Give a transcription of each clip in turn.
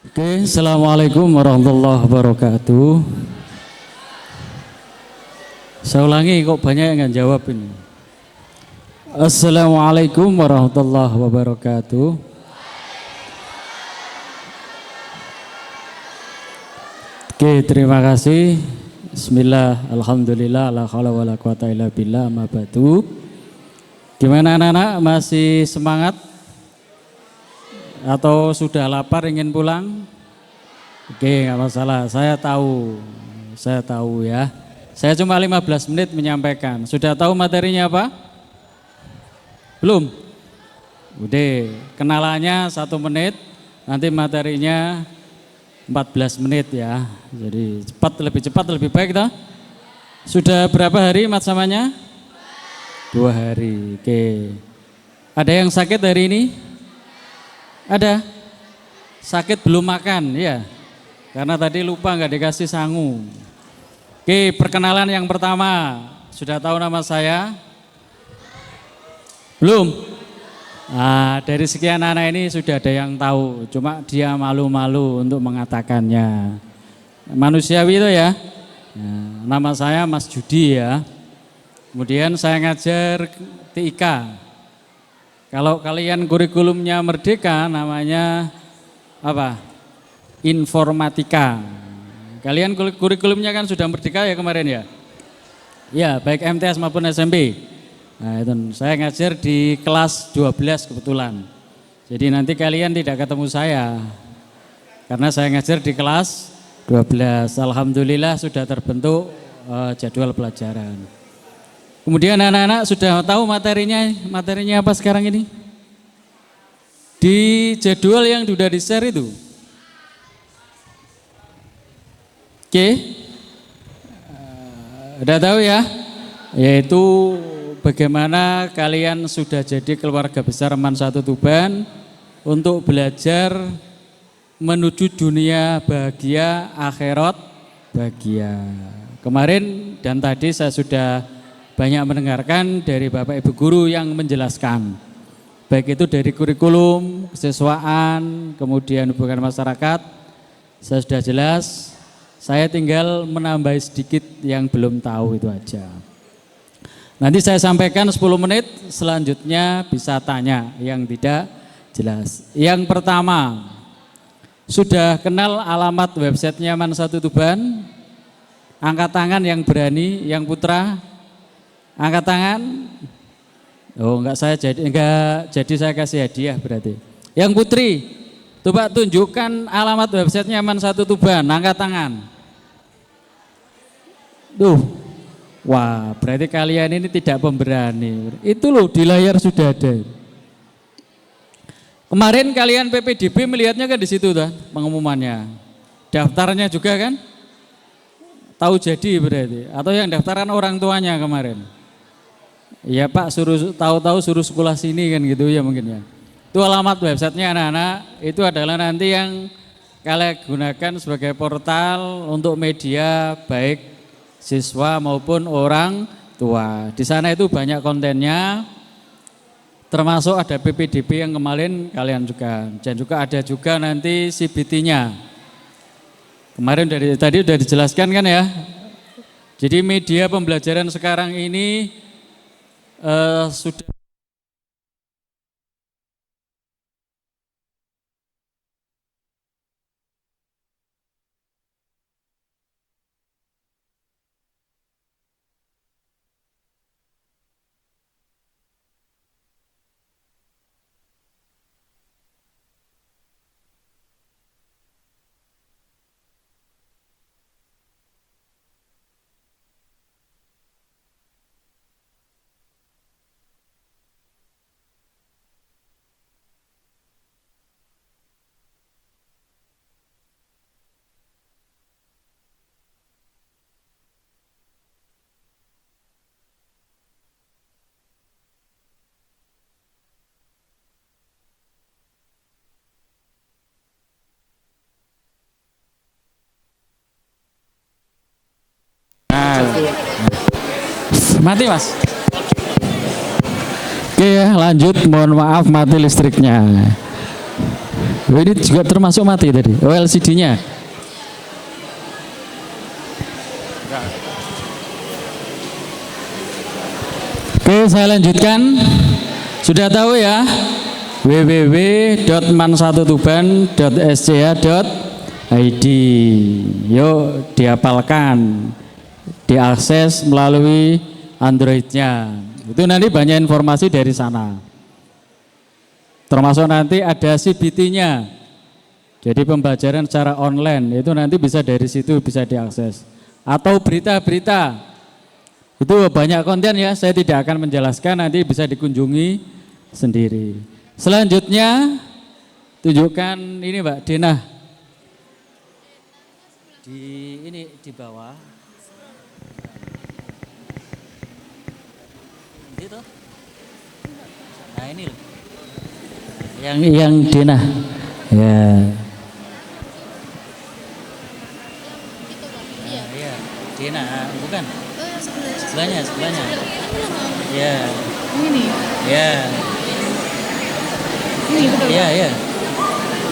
Oke, Assalamualaikum warahmatullahi wabarakatuh. Saya ulangi, kok banyak yang nggak jawab ini. Assalamualaikum warahmatullahi wabarakatuh. Oke, terima kasih. Bismillah, alhamdulillah, la haula wala quwata illa billah, amma ba'du. Gimana anak-anak, masih semangat? Atau sudah lapar ingin pulang? Oke, nggak masalah, saya tahu ya. Saya cuma 15 menit menyampaikan. Sudah tahu materinya apa? Belum? Udah, kenalannya 1 menit, nanti materinya 14 menit ya. Jadi lebih cepat lebih baik toh. Sudah berapa hari matsamanya? 2 hari. Oke. Ada yang sakit hari ini? Ada? Sakit belum makan ya? Karena tadi lupa nggak dikasih sangu. Oke, perkenalan yang pertama. Sudah tahu nama saya? Belum? Nah, dari sekian anak ini sudah ada yang tahu, cuma dia malu-malu untuk mengatakannya. Manusiawi itu ya. Nah, nama saya Mas Judi ya. Kemudian saya ngajar TIK. Kalau kalian kurikulumnya Merdeka namanya apa? Informatika. Kalian kurikulumnya kan sudah Merdeka ya kemarin ya? Ya, baik MTS maupun SMP. Nah, itu saya ngajar di kelas 12 kebetulan. Jadi nanti kalian tidak ketemu saya. Karena saya ngajar di kelas 12. Alhamdulillah sudah terbentuk jadwal pelajaran. Kemudian anak-anak sudah tahu materinya apa sekarang ini? Di jadwal yang sudah di-share itu. Oke, udah tahu ya, yaitu bagaimana kalian sudah jadi keluarga besar Man Satu Tuban untuk belajar menuju dunia bahagia, akhirat bahagia. Kemarin dan tadi saya sudah banyak mendengarkan dari Bapak Ibu Guru yang menjelaskan, baik itu dari kurikulum, kesiswaan, kemudian hubungan masyarakat, saya sudah jelas. Saya tinggal menambah sedikit yang belum tahu itu aja. Nanti saya sampaikan 10 menit, selanjutnya bisa tanya yang tidak jelas. Yang pertama, sudah kenal alamat websitenya Man Satu Tuban? Angkat tangan yang berani, yang putra. Angkat tangan. Oh, enggak jadi saya kasih hadiah berarti. Yang putri, coba tunjukkan alamat websitenya Man Satu Tuban, angkat tangan. Tuh, wah berarti kalian ini tidak pemberani. Itu loh di layar sudah ada. Kemarin kalian PPDB melihatnya kan di situ tuh pengumumannya. Daftarnya juga kan? Tahu jadi berarti. Atau yang daftaran orang tuanya kemarin. Iya Pak, tahu-tahu suruh sekolah sini kan gitu ya mungkin ya. Itu alamat websitenya anak-anak. Itu adalah nanti yang kalian gunakan sebagai portal untuk media baik siswa maupun orang tua. Di sana itu banyak kontennya, termasuk ada PPDB yang kemarin kalian juga, dan juga ada juga nanti CBT-nya. Kemarin tadi sudah dijelaskan kan ya. Jadi media pembelajaran sekarang ini sudah mati Mas. Oke ya, lanjut, mohon maaf mati listriknya. Oh, ini juga termasuk mati tadi. Oh, LCD-nya. Oke, saya lanjutkan. Sudah tahu ya? www.man1tuban.sch.id. Yuk dihafalkan, diakses melalui Android-nya. Itu nanti banyak informasi dari sana. Termasuk nanti ada CBT-nya. Jadi pembelajaran secara online itu nanti bisa dari situ bisa diakses. Atau berita-berita. Itu banyak konten ya, saya tidak akan menjelaskan, nanti bisa dikunjungi sendiri. Selanjutnya tunjukkan ini Mbak Dena. Ini di bawah. Itu. Nah ini loh. Yang Dena. Ya. Nah, iya, Dena, bukan? Sebelahnya. Ya. Ini. Ya. Ini betul. Iya.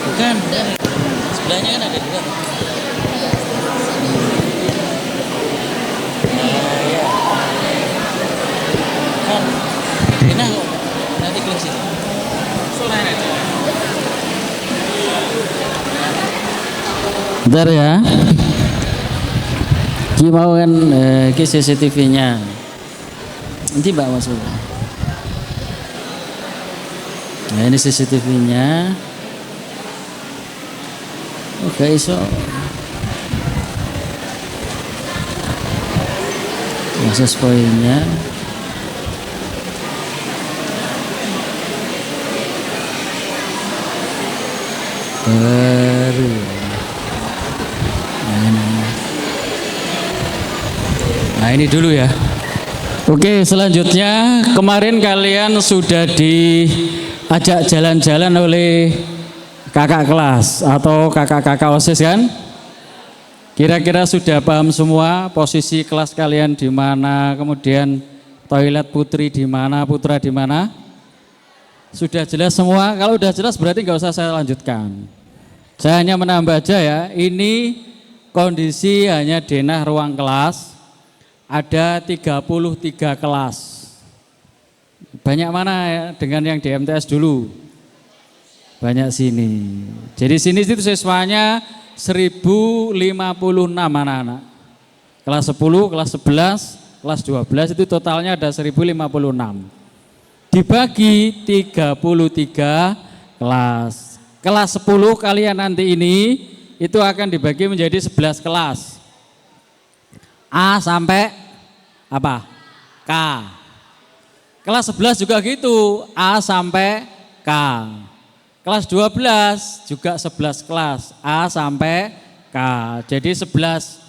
Bukan. Sebelahnya kan ada dua. Iya. Kan. Dena kok nanti kelas itu. Soalnya aja. Bentar ya. Mau kan ke CCTV-nya. Nanti Mbak masuk. Nah ini CCTV-nya. Oke, so. Akses poinnya. Baru. Nah ini dulu ya. Oke, selanjutnya kemarin kalian sudah diajak jalan-jalan oleh kakak kelas atau kakak-kakak OSIS kan? Kira-kira sudah paham semua posisi kelas kalian di mana, kemudian toilet putri di mana, putra di mana? Sudah jelas semua? Kalau sudah jelas berarti nggak usah saya lanjutkan. Saya hanya menambah aja ya. Ini kondisi hanya denah ruang kelas. Ada 33 kelas. Banyak mana ya dengan yang di MTS dulu? Banyak sini. Jadi sini itu siswanya 1056 anak-anak. Kelas 10, kelas 11, kelas 12 itu totalnya ada 1056. Dibagi 33 kelas. Kelas 10 kalian nanti ini itu akan dibagi menjadi 11 kelas. A sampai apa? K. Kelas 11 juga gitu, A sampai K. Kelas 12 juga 11 kelas, A sampai K. Jadi 11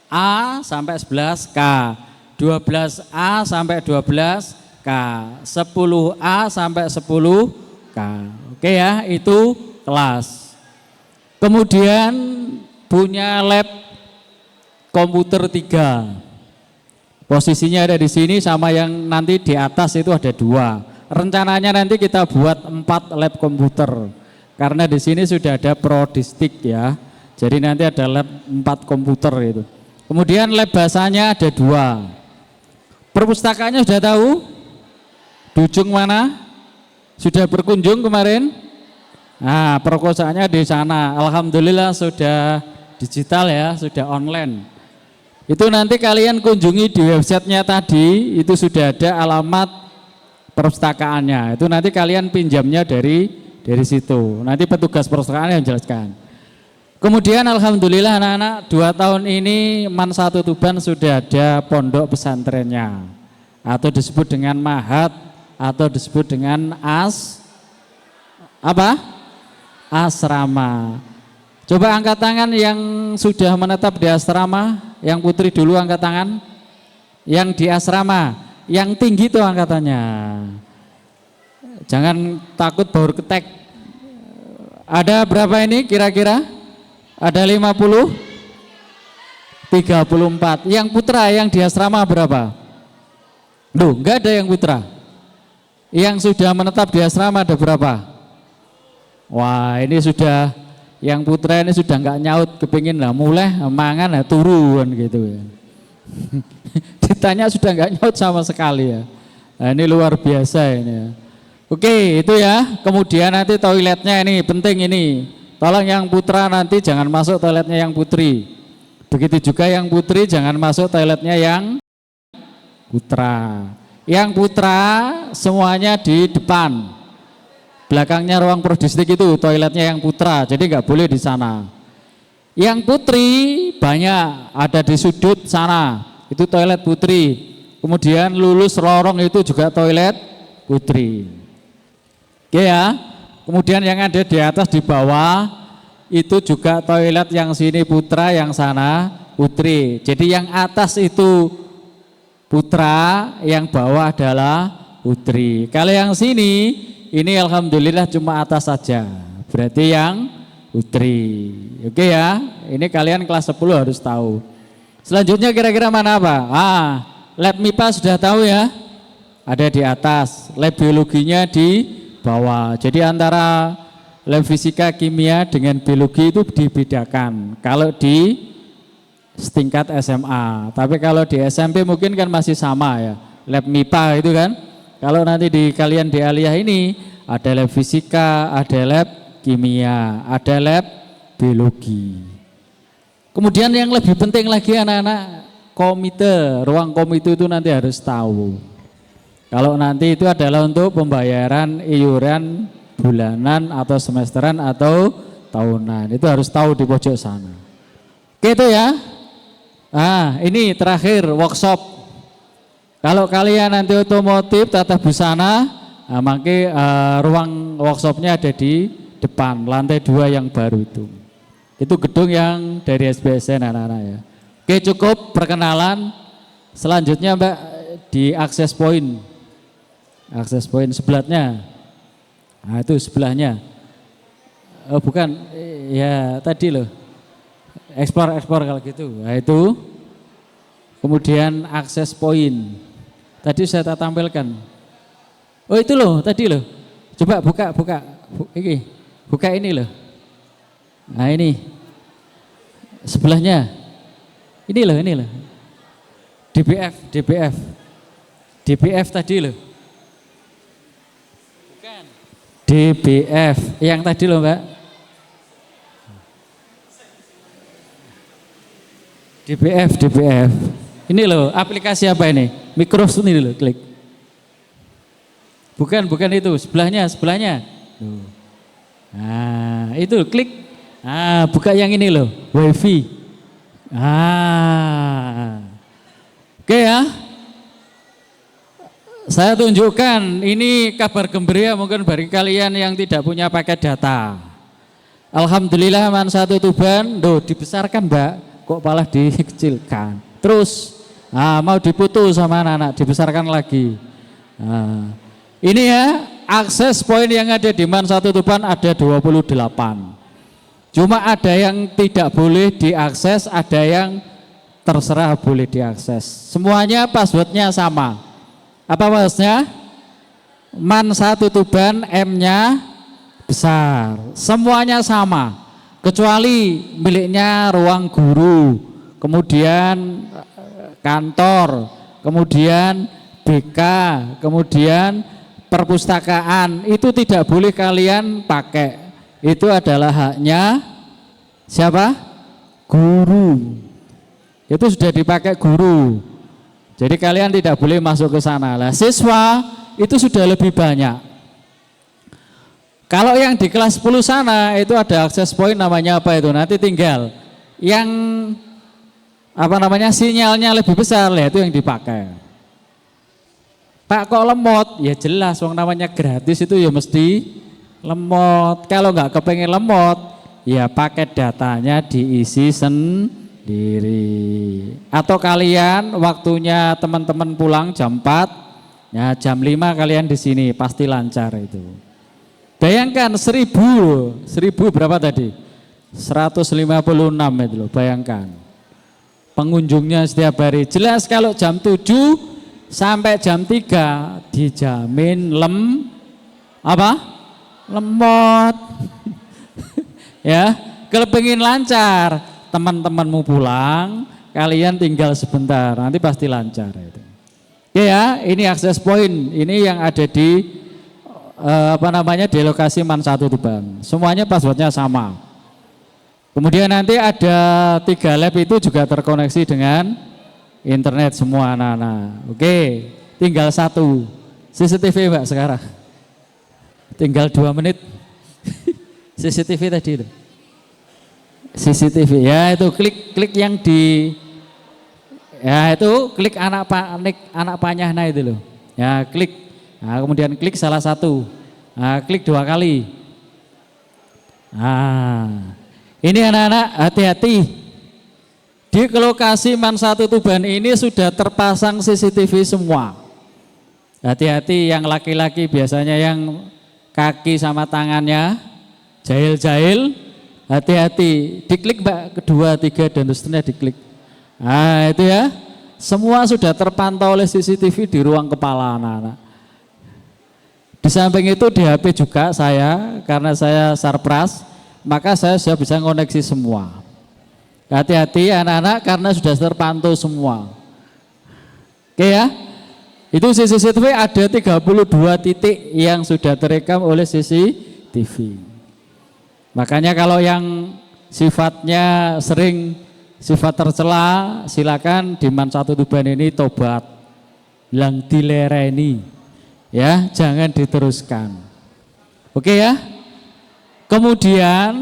A sampai 11 K, 12 A sampai 12 K, 10 A sampai 10 K. Oke ya, itu kelas. Kemudian punya lab komputer 3. Posisinya ada di sini sama yang nanti di atas itu ada 2. Rencananya nanti kita buat 4 lab komputer. Karena di sini sudah ada prodistik ya. Jadi nanti ada lab 4 komputer itu. Kemudian lab bahasanya ada 2. Perpustakaannya sudah tahu? Dujung mana? Sudah berkunjung kemarin? Nah, perpustakaannya di sana. Alhamdulillah sudah digital ya, sudah online. Itu nanti kalian kunjungi di websitenya tadi, itu sudah ada alamat perpustakaannya. Itu nanti kalian pinjamnya dari situ. Nanti petugas perpustakaan yang menjelaskan. Kemudian alhamdulillah anak-anak 2 tahun ini MAN 1 Tuban sudah ada pondok pesantrennya. Atau disebut dengan mahat, atau disebut dengan asrama. Coba angkat tangan yang sudah menetap di asrama, yang putri dulu angkat tangan. Yang di asrama, yang tinggi tuh angkatannya. Jangan takut baur ketek. Ada berapa ini kira-kira? Ada 50? 34. Yang putra yang di asrama berapa? Duh, enggak ada yang putra. Yang sudah menetap di asrama ada berapa? Wah ini sudah, yang putra ini sudah nggak nyaut, kepingin lah mulai mangan ya turun gitu ya. Ditanya sudah nggak nyaut sama sekali ya. Nah, ini luar biasa ini ya. Oke itu ya. Kemudian nanti toiletnya ini penting ini. Tolong yang putra nanti jangan masuk toiletnya yang putri. Begitu juga yang putri jangan masuk toiletnya yang putra. Yang putra semuanya di depan. Belakangnya ruang prodistik itu toiletnya yang putra. Jadi nggak boleh di sana. Yang putri banyak ada di sudut sana. Itu toilet putri. Kemudian lulus lorong itu juga toilet putri. Oke ya. Kemudian yang ada di atas di bawah itu juga toilet, yang sini putra, yang sana putri. Jadi yang atas itu putra, yang bawah adalah putri. Kalau yang sini ini alhamdulillah cuma atas saja. Berarti yang putri. Oke ya. Ini kalian kelas 10 harus tahu. Selanjutnya kira-kira mana apa? Lab MIPA sudah tahu ya, ada di atas, lab biologinya di bawah. Jadi antara lab fisika, kimia dengan biologi itu dibedakan kalau di setingkat SMA. Tapi kalau di SMP mungkin kan masih sama ya, lab MIPA itu kan. Kalau nanti di kalian di aliyah ini ada lab fisika, ada lab kimia, ada lab biologi. Kemudian yang lebih penting lagi anak-anak, komite, ruang komite itu nanti harus tahu. Kalau nanti itu adalah untuk pembayaran iuran bulanan atau semesteran atau tahunan, itu harus tahu di pojok sana. Oke itu ya. Ini terakhir workshop. Kalau kalian nanti otomotif tata busana, maka ruang workshopnya ada di depan, lantai 2 yang baru itu. Itu gedung yang dari SBSN anak-anak ya. Oke cukup perkenalan. Selanjutnya Mbak di akses point. Akses point sebelahnya. Nah itu sebelahnya. Oh bukan, ya tadi loh. Explore kalau gitu. Nah itu. Kemudian akses point. Tadi saya tak tampilkan. Oh itu loh, tadi loh. Coba buka. Ini. Buka ini loh. Nah ini. Sebelahnya. Ini loh. DBF tadi loh. Bukan. DBF yang tadi loh Mbak. DBF. Ini loh, aplikasi apa ini? Microsoft ini loh, klik. Bukan itu, sebelahnya. Nah, itu klik. Buka yang ini loh, WiFi. Oke ya. Saya tunjukkan, ini kabar gembira mungkin bagi kalian yang tidak punya paket data. Alhamdulillah Man 1 Tuban, dibesarkan Mbak, kok malah dikecilkan. Terus mau diputus sama anak-anak, dibesarkan lagi. Ini ya, akses poin yang ada di Man 1 Tuban ada 28. Cuma ada yang tidak boleh diakses, ada yang terserah boleh diakses. Semuanya passwordnya sama. Apa passwordnya? Man 1 Tuban, M-nya besar. Semuanya sama. Kecuali miliknya ruang guru, kemudian kantor, kemudian BK, kemudian perpustakaan, itu tidak boleh kalian pakai. Itu adalah haknya siapa? Guru. Itu sudah dipakai guru. Jadi kalian tidak boleh masuk ke sana. Lah siswa itu sudah lebih banyak. Kalau yang di kelas 10 sana itu ada akses point namanya apa itu? Nanti tinggal yang sinyalnya lebih besar lah itu yang dipakai. Pak kok lemot? Ya jelas, wong namanya gratis itu ya mesti lemot. Kalau nggak kepengen lemot, ya paket datanya diisi sendiri. Atau kalian waktunya teman-teman pulang jam 4, ya jam 5 kalian di sini pasti lancar itu. Bayangkan 1000 berapa tadi? 156 itu loh, bayangkan. Pengunjungnya setiap hari. Jelas kalau jam 7 sampai jam 3 dijamin lemot. Ya, kalau pengen lancar, teman-temanmu pulang, kalian tinggal sebentar, nanti pasti lancar itu. Oke ya, ini akses point, ini yang ada di di lokasi MAN 1 Tuban. Semuanya passwordnya sama. Kemudian nanti ada 3 lab itu juga terkoneksi dengan internet semua anak-anak. Oke, tinggal 1 CCTV Mbak sekarang. Tinggal 2 menit. CCTV tadi itu. CCTV ya, itu klik yang di ya itu klik anak panahnya itu loh. Ya, klik. Nah, kemudian klik salah satu. Nah, klik 2 kali. Nah, ini anak-anak hati-hati. Di lokasi MAN 1 Tuban ini sudah terpasang CCTV semua. Hati-hati yang laki-laki biasanya yang kaki sama tangannya jahil-jahil, hati-hati, diklik Mbak, 2, 3 dan seterusnya diklik. Nah itu ya, semua sudah terpantau oleh CCTV di ruang kepala anak-anak. Di samping itu di HP juga saya, karena saya sarpras, maka saya sudah bisa koneksi semua. Hati-hati anak-anak karena sudah terpantau semua. Oke ya, itu CCTV ada 32 titik yang sudah terekam oleh CCTV. Makanya kalau yang sifatnya sering sifat tercela, silakan di MAN 1 Tuban ini tobat, lang dilereni, ya jangan diteruskan. Oke ya. Kemudian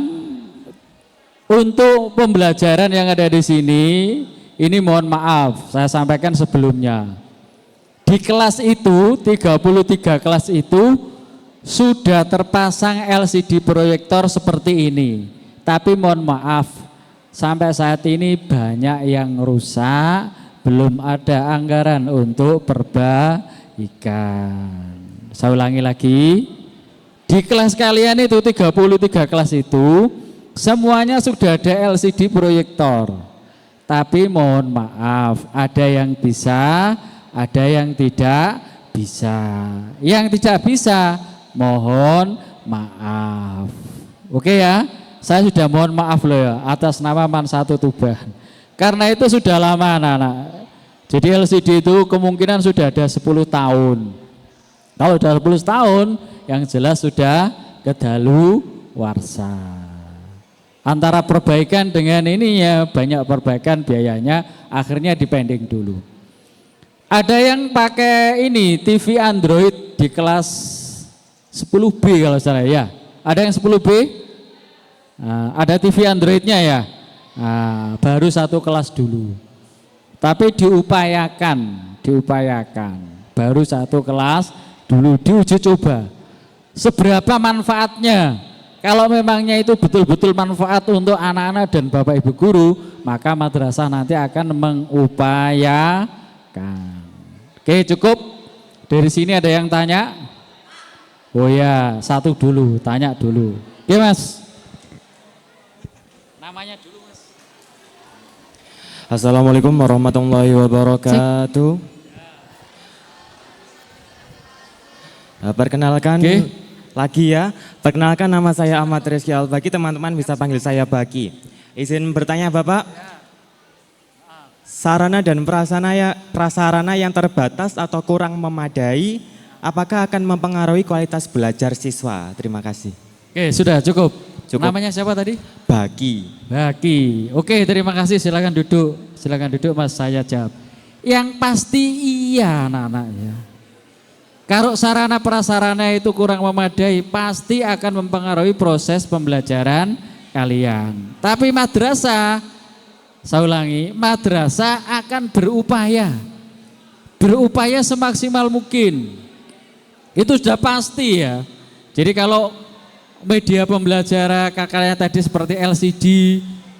untuk pembelajaran yang ada di sini, ini mohon maaf saya sampaikan sebelumnya. Di kelas itu 33 kelas itu sudah terpasang LCD proyektor seperti ini, tapi mohon maaf sampai saat ini banyak yang rusak, belum ada anggaran untuk perbaikan. Saya ulangi lagi, di kelas kalian itu 33 kelas itu semuanya sudah ada LCD proyektor, tapi mohon maaf ada yang bisa, ada yang tidak bisa. Yang tidak bisa mohon maaf. Oke ya, saya sudah mohon maaf loh ya atas nama MAN 1 Tuban. Karena itu sudah lama anak-anak. Jadi LCD itu kemungkinan sudah ada 10 tahun. Kalau sudah 10 tahun yang jelas sudah kedaluwarsa. Antara perbaikan dengan ini ya banyak perbaikan biayanya, akhirnya dipending dulu. Ada yang pakai ini TV Android di kelas 10B kalau salah ya. Ada yang 10B? Nah, ada TV Androidnya ya. Nah, baru 1 kelas dulu. Tapi diupayakan, baru 1 kelas dulu diuji coba. Seberapa manfaatnya? Kalau memangnya itu betul-betul manfaat untuk anak-anak dan Bapak Ibu guru, maka madrasah nanti akan mengupayakan. Oke, cukup. Dari sini ada yang tanya? Oh ya, 1 dulu, tanya dulu. Oke Mas. Namanya dulu Mas. Assalamualaikum warahmatullahi wabarakatuh. Perkenalkan lagi ya. Perkenalkan nama saya Ahmad Rizky Al-Baki, teman-teman bisa panggil saya Baki. Izin bertanya Bapak. Sarana dan prasarana yang terbatas atau kurang memadai, apakah akan mempengaruhi kualitas belajar siswa? Terima kasih. Oke, sudah cukup. Namanya siapa tadi? Baki. Baki. Oke, terima kasih. Silakan duduk. Silakan duduk Mas, saya jawab. Yang pasti iya anak-anak ya. Kalau sarana prasarana itu kurang memadai, pasti akan mempengaruhi proses pembelajaran kalian. Tapi madrasah, saya ulangi, madrasah akan berupaya semaksimal mungkin. Itu sudah pasti ya. Jadi kalau media pembelajaran kakaknya tadi seperti LCD,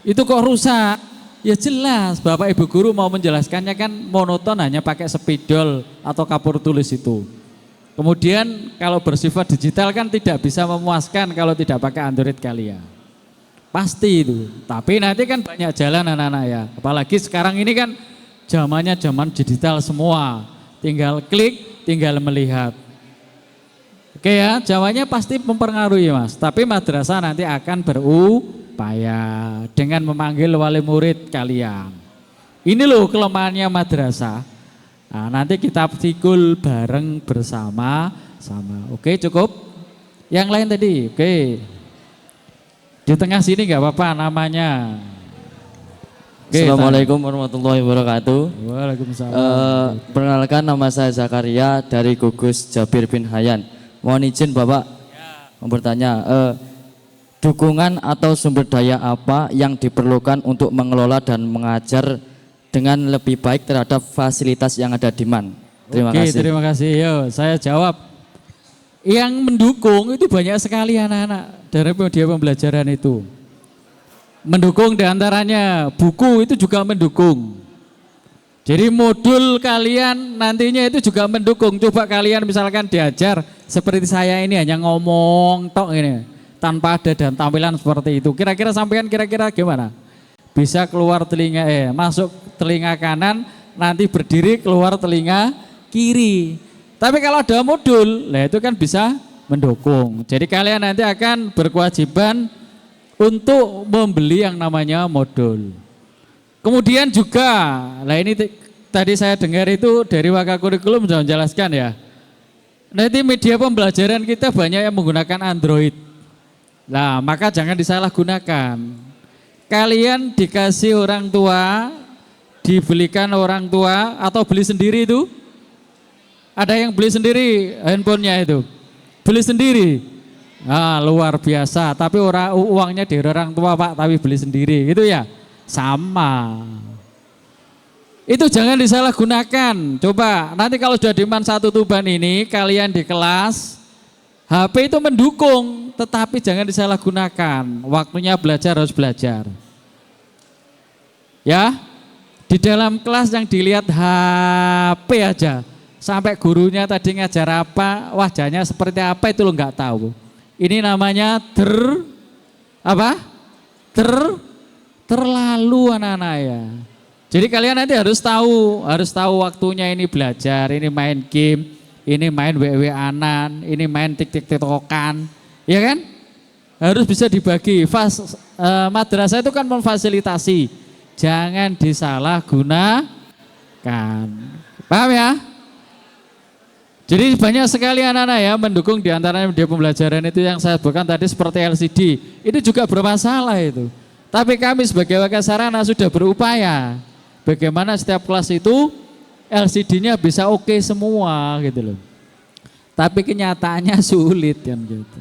itu kok rusak? Ya jelas, Bapak Ibu guru mau menjelaskannya kan monoton, hanya pakai spidol atau kapur tulis itu. Kemudian kalau bersifat digital kan tidak bisa memuaskan kalau tidak pakai Android kalian. Pasti itu. Tapi nanti kan banyak jalan anak-anak ya. Apalagi sekarang ini kan zamannya zaman digital semua. Tinggal klik, tinggal melihat. Oke ya, jawabannya pasti mempengaruhi Mas. Tapi madrasah nanti akan berupaya dengan memanggil wali murid kalian. Ini loh kelemahannya madrasah. Nah, nanti kita pikul bareng bersama-sama. Oke, cukup. Yang lain tadi, oke. Di tengah sini nggak apa-apa namanya. Oke, Assalamualaikum warahmatullahi wabarakatuh. Waalaikumsalam. Perkenalkan, nama saya Zakaria dari Gugus Jabir bin Hayyan. Mohon izin Bapak bertanya, dukungan atau sumber daya apa yang diperlukan untuk mengelola dan mengajar dengan lebih baik terhadap fasilitas yang ada di MAN? Terima Oke, kasih. terima kasih. Yo, saya jawab. Yang mendukung itu banyak sekali anak-anak dari media pembelajaran itu. Mendukung diantaranya buku itu juga mendukung. Jadi modul kalian nantinya itu juga mendukung. Coba kalian misalkan diajar seperti saya ini hanya ngomong tok ini tanpa ada dan tampilan seperti itu. Kira-kira sampean kira-kira gimana? Bisa keluar telinga masuk telinga kanan, nanti berdiri keluar telinga kiri. Tapi kalau ada modul, lah itu kan bisa mendukung. Jadi kalian nanti akan berkewajiban untuk membeli yang namanya modul. Kemudian juga, nah ini tadi saya dengar itu dari Wakakurikulum sudah menjelaskan ya. Nanti media pembelajaran kita banyak yang menggunakan Android. Nah, maka jangan disalahgunakan. Kalian dikasih orang tua, dibelikan orang tua atau beli sendiri itu? Ada yang beli sendiri handphonenya itu? Beli sendiri? Nah, luar biasa, tapi uangnya dari orang tua Pak, tapi beli sendiri, gitu ya? Sama. Itu jangan disalahgunakan. Coba, nanti kalau sudah di MAN 1 Tuban ini, kalian di kelas, HP itu mendukung, tetapi jangan disalahgunakan. Waktunya belajar harus belajar. Ya, di dalam kelas yang dilihat HP aja, sampai gurunya tadi ngajar apa, wajahnya seperti apa itu lo nggak tahu. Ini namanya terlalu anak-anak ya. Jadi kalian nanti harus tahu waktunya ini belajar, ini main game, ini main WW-anan, ini main tik-tik-tokan, ya kan? Harus bisa dibagi. Madrasah itu kan memfasilitasi, jangan disalahgunakan. Paham ya? Jadi banyak sekali anak-anak ya mendukung diantaranya media pembelajaran itu yang saya sebutkan tadi seperti LCD. Itu juga bermasalah itu. Tapi kami sebagai Wakasarana sudah berupaya. Bagaimana setiap kelas itu LCD-nya bisa oke semua gitu loh. Tapi kenyataannya sulit kan gitu.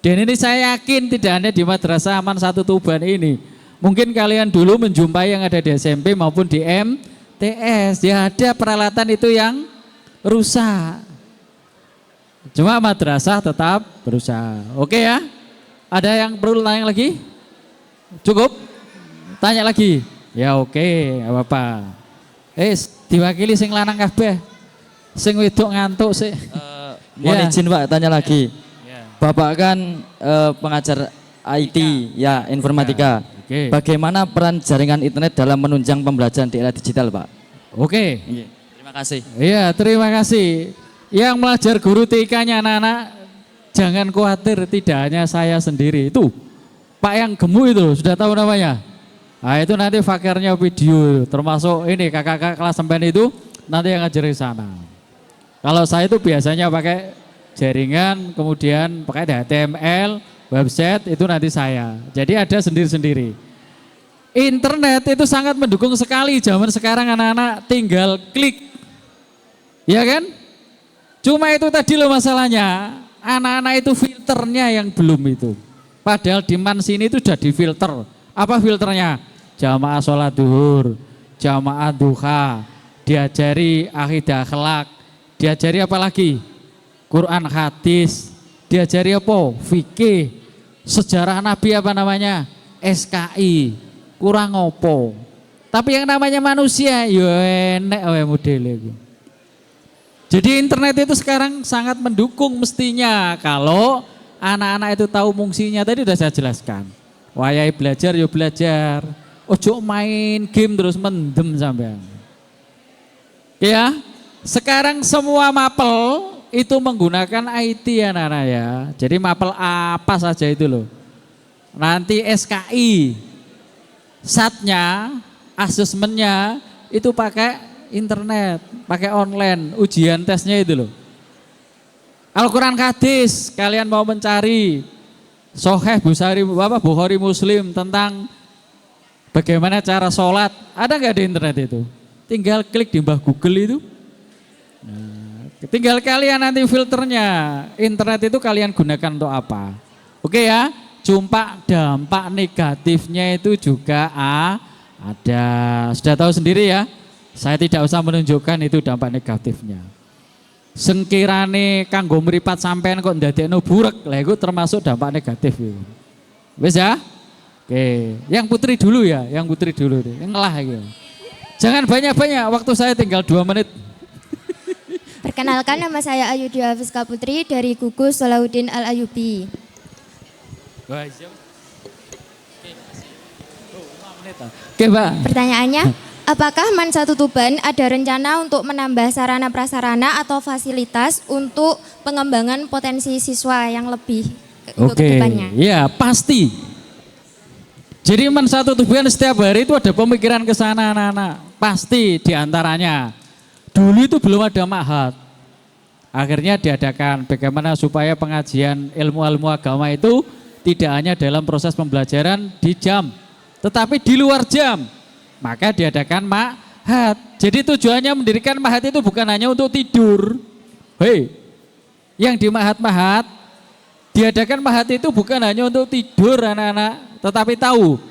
Dan ini saya yakin tidak hanya di Madrasah Aman 1 Tuban ini. Mungkin kalian dulu menjumpai yang ada di SMP maupun di MTS. Ya ada peralatan itu yang rusak. Cuma madrasah tetap berusaha. Oke ya? Ada yang perlu tanya lagi? Cukup? Tanya lagi? Ya oke, gak apa-apa. Diwakili sing lanang kabeh. Sing wedok ngantuk sih. Mohon izin Pak, tanya lagi. Bapak kan pengajar IT, ya informatika. Oke. Bagaimana peran jaringan internet dalam menunjang pembelajaran di era digital Pak? Oke. Terima kasih. Iya, terima kasih. Yang belajar guru TK-nya anak-anak, jangan khawatir, tidak hanya saya sendiri. Itu Pak yang gemuk itu, sudah tahu namanya? Nah itu nanti fakirnya video, termasuk ini kakak-kakak kelas sampean itu nanti yang ngajar di sana. Kalau saya itu biasanya pakai jaringan, kemudian pakai HTML, website, itu nanti saya. Jadi ada sendiri-sendiri. Internet itu sangat mendukung sekali, zaman sekarang anak-anak tinggal klik. Ya kan? Cuma itu tadi loh masalahnya, anak-anak itu filternya yang belum itu. Padahal di MAN sini itu sudah difilter. Apa filternya? Jamaah sholat duhur, jamaah duha, diajari akidah akhlak, diajari apa lagi? Quran hadis, diajari apa? Fikih, sejarah Nabi apa namanya? SKI, kurang opo. Tapi yang namanya manusia, ya enek we modele iku. Jadi internet itu sekarang sangat mendukung mestinya kalau anak-anak itu tahu fungsinya. Tadi sudah saya jelaskan. Wayai belajar yo belajar. Ojo main game terus mendem sampean. Ya, sekarang semua mapel itu menggunakan IT ya Nana ya. Jadi mapel apa saja itu loh. Nanti SKI, SAT-nya, asesmennya itu pakai internet, pakai online, ujian tesnya itu loh. Al-Quran hadis, kalian mau mencari Soheh Bukhari Muslim tentang bagaimana cara sholat, ada nggak di internet itu? Tinggal klik di Google itu. Nah, tinggal kalian nanti filternya, internet itu kalian gunakan untuk apa? Oke ya, cuma dampak negatifnya itu juga ada. Sudah tahu sendiri ya, saya tidak usah menunjukkan itu dampak negatifnya. Sengkirane kanggo mripat sampean kok ndadekno burek, lah itu termasuk dampak negatif itu. Wis ya? Oke, yang putri dulu ya, yang putri dulu deh. Ngelah gitu. Jangan banyak-banyak, waktu saya tinggal 2 menit. Perkenalkan, nama saya Ayudia Fiska Putri dari Gugus Salahuddin Al-Ayubi. Oke, Mbak. Pertanyaannya, apakah MAN 1 Tuban ada rencana untuk menambah sarana prasarana atau fasilitas untuk pengembangan potensi siswa yang lebih untuk kedepannya? Iya pasti. Jadi MAN 1 Tuban setiap hari itu ada pemikiran ke sana anak-anak. Pasti diantaranya. Dulu itu belum ada ma'had. Akhirnya diadakan bagaimana supaya pengajian ilmu-ilmu agama itu tidak hanya dalam proses pembelajaran di jam, tetapi di luar jam. Maka diadakan ma'had. Jadi tujuannya mendirikan ma'had itu bukan hanya untuk tidur. Hei, yang di ma'had-ma'had, diadakan ma'had itu bukan hanya untuk tidur anak-anak, tetapi tahu,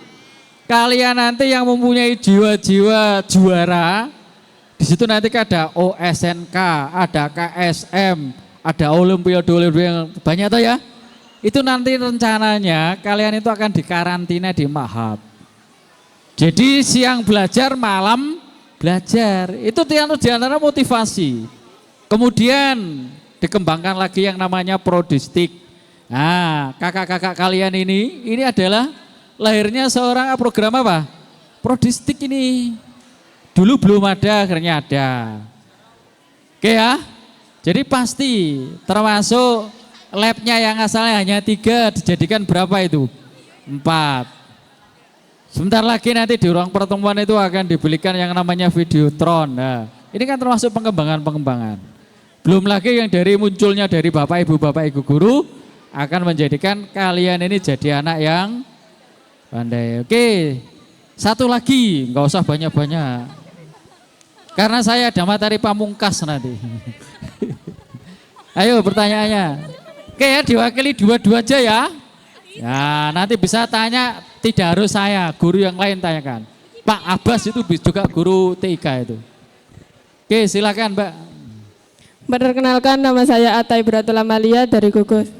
kalian nanti yang mempunyai jiwa-jiwa juara, di situ nanti ada OSNK, ada KSM, ada Olimpiade yang banyak tuh ya. Itu nanti rencananya kalian itu akan dikarantina di ma'had. Jadi siang belajar, malam belajar. Itu di antara motivasi. Kemudian dikembangkan lagi yang namanya prodistik. Nah, kakak-kakak kalian ini adalah lahirnya seorang program apa? Prodistik ini. Dulu belum ada, akhirnya ada. Oke ya. Jadi pasti termasuk labnya yang asalnya hanya 3 dijadikan berapa itu? 4. Sebentar lagi nanti di ruang pertemuan itu akan dibelikan yang namanya Videotron. Nah, ini kan termasuk pengembangan-pengembangan. Belum lagi yang dari munculnya dari Bapak Ibu guru akan menjadikan kalian ini jadi anak yang pandai. Oke, satu lagi, nggak usah banyak-banyak. Karena saya ada materi pamungkas nanti. Ayo pertanyaannya. Oke ya, diwakili 2 aja ya. Ya, nanti bisa tanya, tidak harus saya, guru yang lain tanyakan. Pak Abbas itu juga guru TIK itu. Oke, silakan Mbak. Perkenalkan, nama saya Atai Biratul Amalia dari Gugus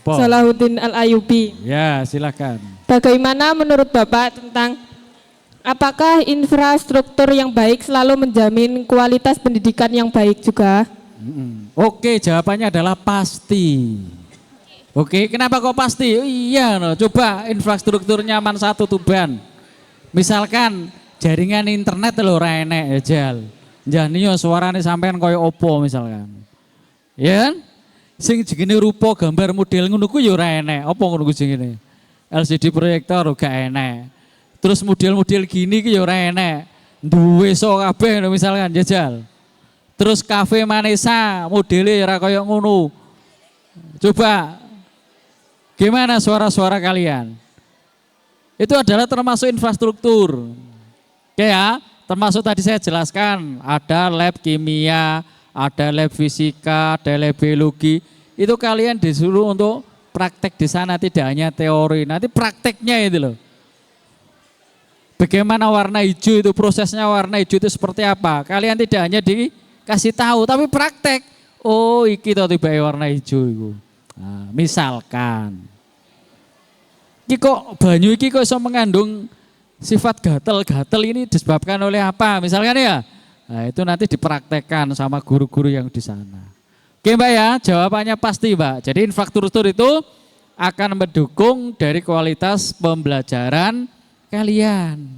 Salahuddin Al-Ayubi. Ya, silakan. Bagaimana menurut Bapak tentang apakah infrastruktur yang baik selalu menjamin kualitas pendidikan yang baik juga? Oke, jawabannya adalah pasti. Oke, kenapa kok pasti? Iya, no. Coba infrastrukturnya MAN 1 Tuban. Misalkan jaringan internet lho ora enek ya Jal. Njaniyo suarane sampean koyo opo misalkan. Ya kan? Sing jenenge rupa gambar model ngono ku ya ora enek. Apa ngono ku jenenge? LCD proyektor gak enek. Terus model-model gini ki ya ora enek. Duwe so kabeh misalkan jajal. Terus kafe Manesa modele ora koyo ngono. Coba gimana suara-suara kalian? Itu adalah termasuk infrastruktur. Oke ya, termasuk tadi saya jelaskan ada lab kimia, ada lab fisika, ada lab biologi. Itu kalian disuruh untuk praktek di sana, tidak hanya teori. Nanti prakteknya itu loh. Bagaimana warna hijau itu, prosesnya warna hijau itu seperti apa? Kalian tidak hanya dikasih tahu, tapi praktek. Oh, iki to tiba warna hijau itu. Nah, misalkan, iki kok banyu iki kok iso mengandung sifat gatel ini disebabkan oleh apa? Misalkan ya, nah, itu nanti dipraktekkan sama guru-guru yang di sana. Oke Mbak ya, jawabannya pasti Mbak. Jadi infrastruktur itu akan mendukung dari kualitas pembelajaran kalian.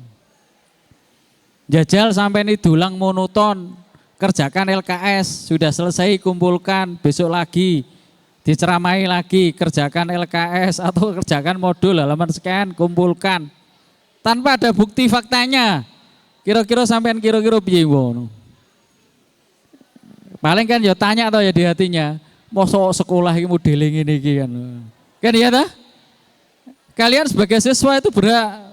Jajal sampai ini dulang monoton, kerjakan LKS, sudah selesai kumpulkan, besok lagi diceramai lagi, kerjakan LKS atau kerjakan modul halaman sekian, kumpulkan. Tanpa ada bukti faktanya. Kira-kira sampean kira-kira piye ngono. Paling kan ya tanya atau ya di hatinya, mosok sekolah iki modele ngene iki kan. Kan iya ta? Kalian sebagai siswa itu berhak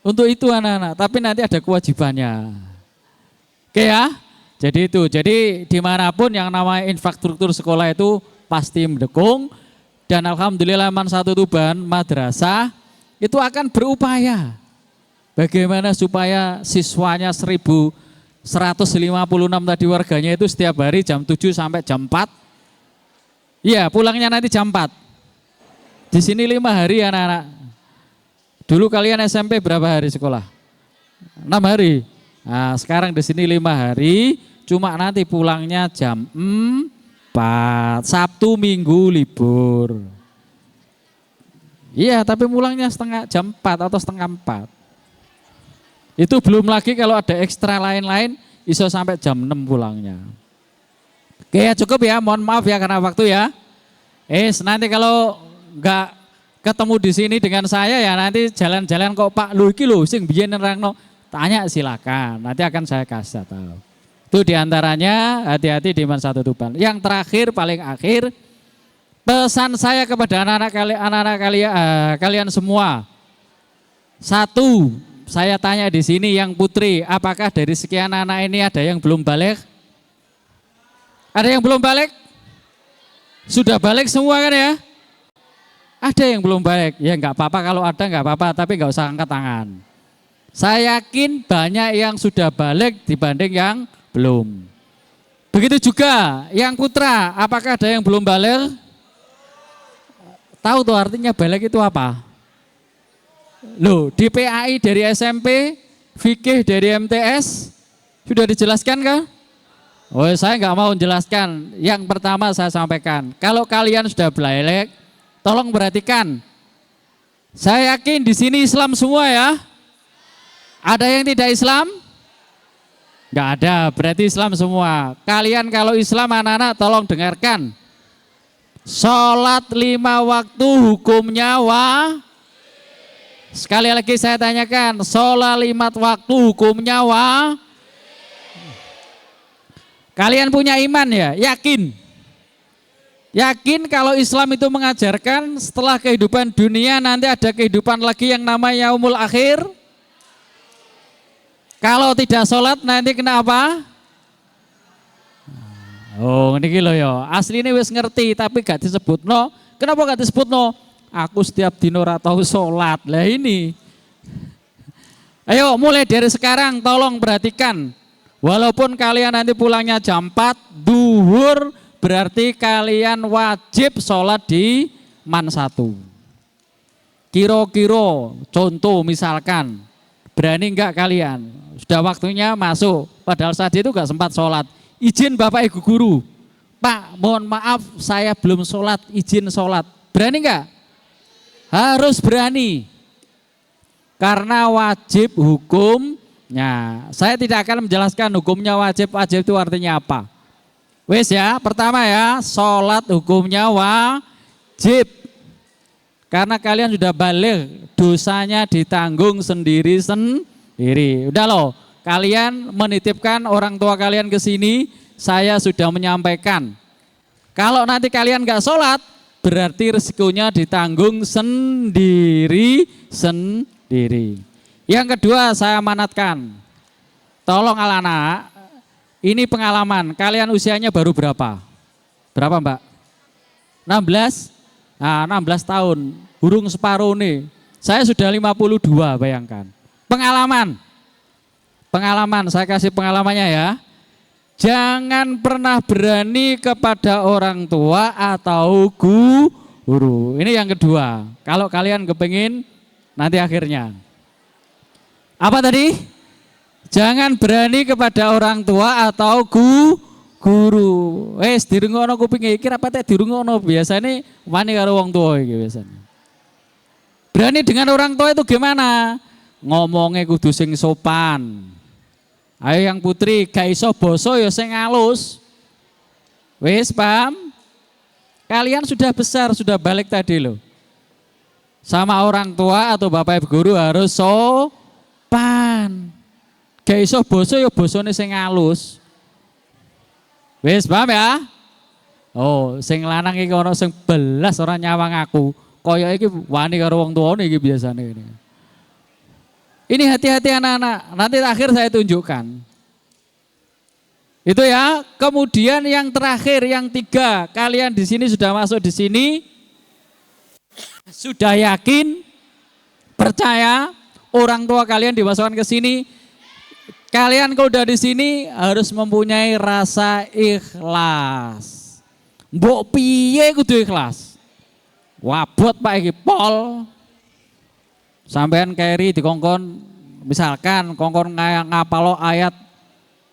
untuk itu anak-anak, tapi nanti ada kewajibannya. Oke ya? Jadi itu, jadi dimanapun yang namanya infrastruktur sekolah itu pasti mendukung, dan alhamdulillah Man 1 Tuban madrasah itu akan berupaya bagaimana supaya siswanya 1.156 tadi warganya itu setiap hari jam 7 sampai jam 4. Iya, pulangnya nanti jam 4. Di sini 5 hari anak-anak. Dulu kalian SMP berapa hari sekolah? 6 hari. Nah, sekarang di sini 5 hari, cuma nanti pulangnya jam 4. Sabtu Minggu libur. Iya, tapi pulangnya jam 4 atau setengah 4. Itu belum lagi kalau ada ekstra lain-lain, iso sampai jam 6 pulangnya. Oke ya, cukup ya, mohon maaf ya karena waktu ya. Nanti kalau nggak ketemu di sini dengan saya ya nanti jalan-jalan kok Pak lu iki lho sing biyen nerangno, tanya silakan, nanti akan saya kasih tahu. Itu diantaranya, hati-hati di Man 1 Tuban. Yang terakhir, paling akhir, pesan saya kepada anak-anak kalian semua. Satu, saya tanya di sini yang putri, apakah dari sekian anak ini ada yang belum balik? Ada yang belum balik? Sudah balik semua kan ya? Ada yang belum balik? Ya nggak apa-apa, kalau ada nggak apa-apa, tapi nggak usah angkat tangan. Saya yakin banyak yang sudah balik dibanding yang belum. Begitu juga yang putra, apakah ada yang belum balik? Tahu tuh artinya balik itu apa? Loh, di PAI dari SMP, fikih dari MTS, sudah dijelaskan kan? Oh, saya nggak mau menjelaskan. Yang pertama saya sampaikan, kalau kalian sudah balik, tolong perhatikan. Saya yakin di sini Islam semua ya. Ada yang tidak Islam? Nggak ada, berarti Islam semua. Kalian kalau Islam anak-anak tolong dengarkan. Sholat 5 waktu hukumnya sekali lagi saya tanyakan, sholat 5 waktu hukumnya Kalian punya iman ya? Yakin? Yakin kalau Islam itu mengajarkan setelah kehidupan dunia nanti ada kehidupan lagi yang namanya yaumul akhir? Kalau tidak sholat nanti kenapa? Oh ini loh ya, asli ini wis ngerti tapi gak disebut no. Kenapa gak disebut no? Aku setiap dino ora tahu sholat. Lah ini. Ayo mulai dari sekarang tolong perhatikan. Walaupun kalian nanti pulangnya jam 4 duhur, berarti kalian wajib sholat di Man 1. Kira-kira contoh misalkan, berani enggak kalian? Sudah waktunya masuk, padahal saat itu enggak sempat sholat. Izin Bapak Ibu Guru, Pak mohon maaf saya belum sholat, izin sholat. Berani enggak? Harus berani. Karena wajib hukumnya. Saya tidak akan menjelaskan hukumnya wajib. Wajib itu artinya apa. Wes ya, pertama ya, sholat hukumnya wajib. Karena kalian sudah balik, dosanya ditanggung sendiri-sendiri. Udah loh, kalian menitipkan orang tua kalian ke sini, saya sudah menyampaikan. Kalau nanti kalian nggak sholat, berarti resikonya ditanggung sendiri-sendiri. Yang kedua saya amanatkan, tolong anak-anak, ini pengalaman, kalian usianya baru berapa? Berapa Mbak? 16? Nah 16 tahun, burung separuh nih. Saya sudah 52 bayangkan. Pengalaman, saya kasih pengalamannya ya. Jangan pernah berani kepada orang tua atau guru. Ini yang kedua. Kalau kalian kepingin nanti akhirnya. Apa tadi? Jangan berani kepada orang tua atau guru. Dirungokno kuping iki rapate dirungokno. Biasane wani karo wong tua iki biasanya. Berani dengan orang tua itu gimana? Ngomongnya kudu sing sopan. Ayo yang putri, gak iso basa ya sing halus. Wis paham? Kalian sudah besar, sudah balik tadi loh. Sama orang tua atau bapak ibu guru harus sopan. Gak iso basa ya basane sing halus. Wis paham ya? Oh, sing lanang iki ana sing belas ora nyawang aku. Kaya iki wani karo wong tuane iki biasane ini. Ini hati-hati anak-anak, nanti akhir saya tunjukkan. Itu ya, kemudian yang terakhir, yang 3, kalian di sini sudah masuk di sini, sudah yakin, percaya, orang tua kalian dimasukkan ke sini, kalian kalau udah di sini harus mempunyai rasa ikhlas. Mbok piye kudu ikhlas. Wabot Pak iki pol. Sampean keri dikongkon, misalkan kongkon ngapalo ayat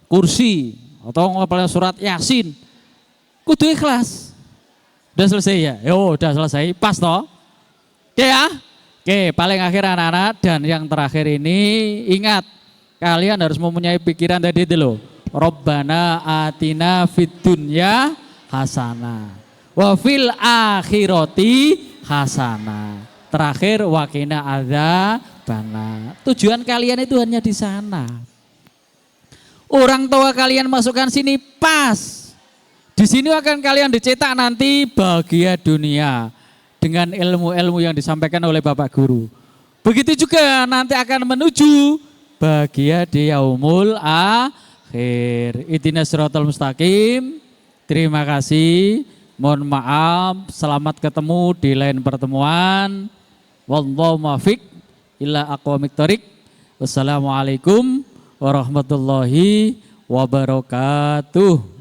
kursi atau ngapalo surat Yasin, kudu ikhlas. Udah selesai ya? Yo, udah selesai, pas toh? Oke ya? Oke, paling akhir anak-anak dan yang terakhir ini ingat, kalian harus mempunyai pikiran tadi itu loh. Robbana atina fid dunya hasanah wa fil akhirati hasanah. Terakhir wakina adzabana. Tujuan kalian itu hanya di sana. Orang tua kalian masukkan sini pas. Di sini akan kalian dicetak nanti bahagia dunia dengan ilmu-ilmu yang disampaikan oleh Bapak Guru. Begitu juga nanti akan menuju bahagia di yaumul akhir. Ihdinas siratal mustaqim. Terima kasih. Mohon maaf. Selamat ketemu di lain pertemuan. Wallahu muwaffiq ila aqwamit thoriq. Wassalamualaikum warahmatullahi wabarakatuh.